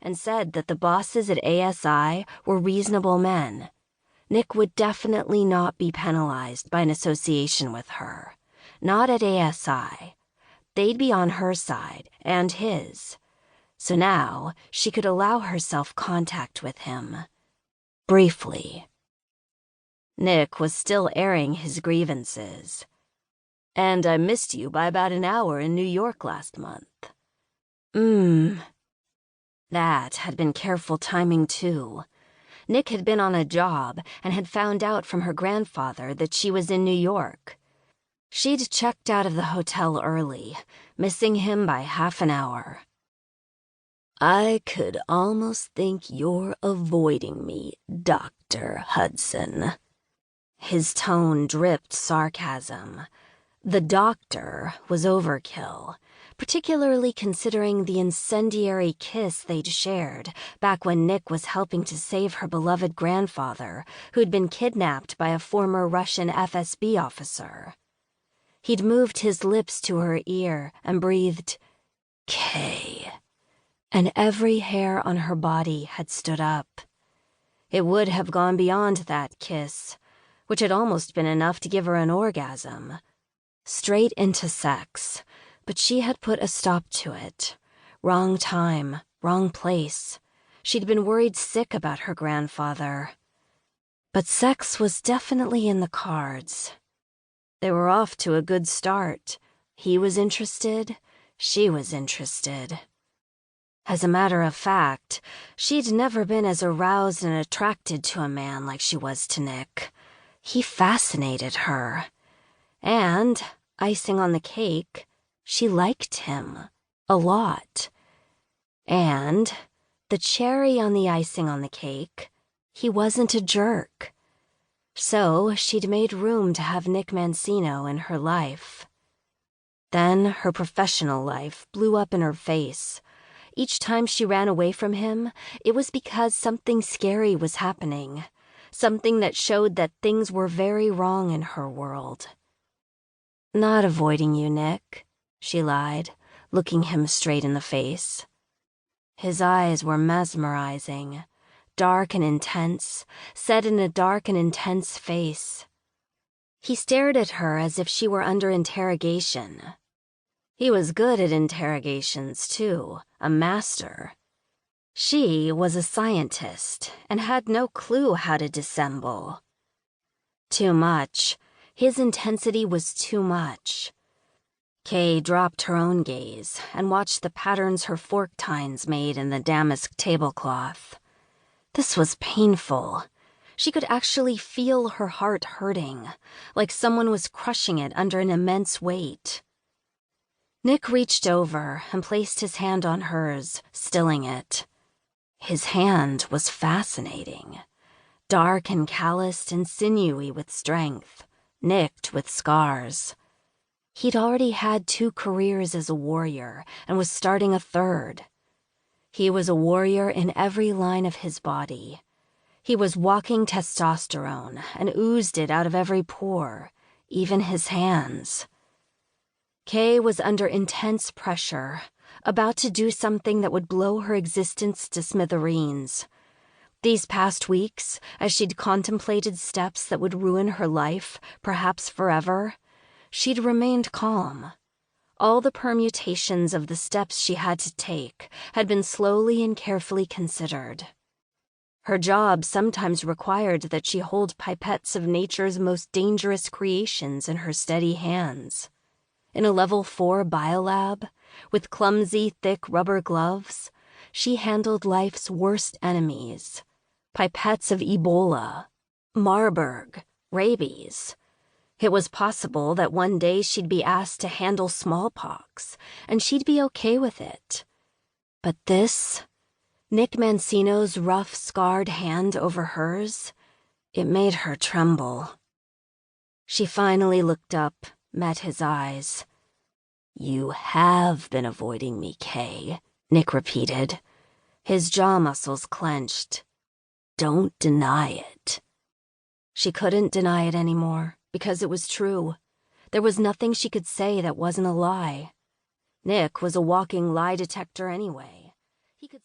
and said that the bosses at ASI were reasonable men. Nick would definitely not be penalized by an association with her. Not at ASI. They'd be on her side and his. So now she could allow herself contact with him. Briefly. Nick was still airing his grievances. "And I missed you by about an hour in New York last month." That had been careful timing, too. Nick had been on a job and had found out from her grandfather that she was in New York. She'd checked out of the hotel early, missing him by half an hour. "I could almost think you're avoiding me, Dr. Hudson." His tone dripped sarcasm. The doctor was overkill, particularly considering the incendiary kiss they'd shared back when Nick was helping to save her beloved grandfather, who'd been kidnapped by a former Russian FSB officer. He'd moved his lips to her ear and breathed, "Kay," and every hair on her body had stood up. It would have gone beyond that kiss, which had almost been enough to give her an orgasm. Straight into sex, but she had put a stop to it. Wrong time, wrong place. She'd been worried sick about her grandfather. But sex was definitely in the cards. They were off to a good start. He was interested, she was interested. As a matter of fact, she'd never been as aroused and attracted to a man like she was to Nick. He fascinated her. And, icing on the cake, she liked him. A lot. And, the cherry on the icing on the cake, he wasn't a jerk. So she'd made room to have Nick Mancino in her life. Then her professional life blew up in her face. Each time she ran away from him, it was because something scary was happening. Something that showed that things were very wrong in her world. "Not avoiding you, Nick," she lied, looking him straight in the face. His eyes were mesmerizing, dark and intense, set in a dark and intense face. He stared at her as if she were under interrogation. He was good at interrogations, too, a master. She was a scientist and had no clue how to dissemble. Too much. His intensity was too much. Kay dropped her own gaze and watched the patterns her fork tines made in the damask tablecloth. This was painful. She could actually feel her heart hurting, like someone was crushing it under an immense weight. Nick reached over and placed his hand on hers, stilling it. His hand was fascinating. Dark and calloused and sinewy with strength, nicked with scars. He'd already had 2 careers as a warrior and was starting a 3rd. He was a warrior in every line of his body. He was walking testosterone and oozed it out of every pore, even his hands. Kay was under intense pressure, about to do something that would blow her existence to smithereens. These past weeks, as she'd contemplated steps that would ruin her life, perhaps forever, she'd remained calm. All the permutations of the steps she had to take had been slowly and carefully considered. Her job sometimes required that she hold pipettes of nature's most dangerous creations in her steady hands. In a level 4 biolab, with clumsy, thick rubber gloves, she handled life's worst enemies. Pipettes of Ebola, Marburg, rabies. It was possible that one day she'd be asked to handle smallpox, and she'd be okay with it. But this, Nick Mancino's rough, scarred hand over hers, it made her tremble. She finally looked up, met his eyes. "You have been avoiding me, Kay," Nick repeated. His jaw muscles clenched. "Don't deny it." She couldn't deny it anymore, because it was true. There was nothing she could say that wasn't a lie. Nick was a walking lie detector anyway. He could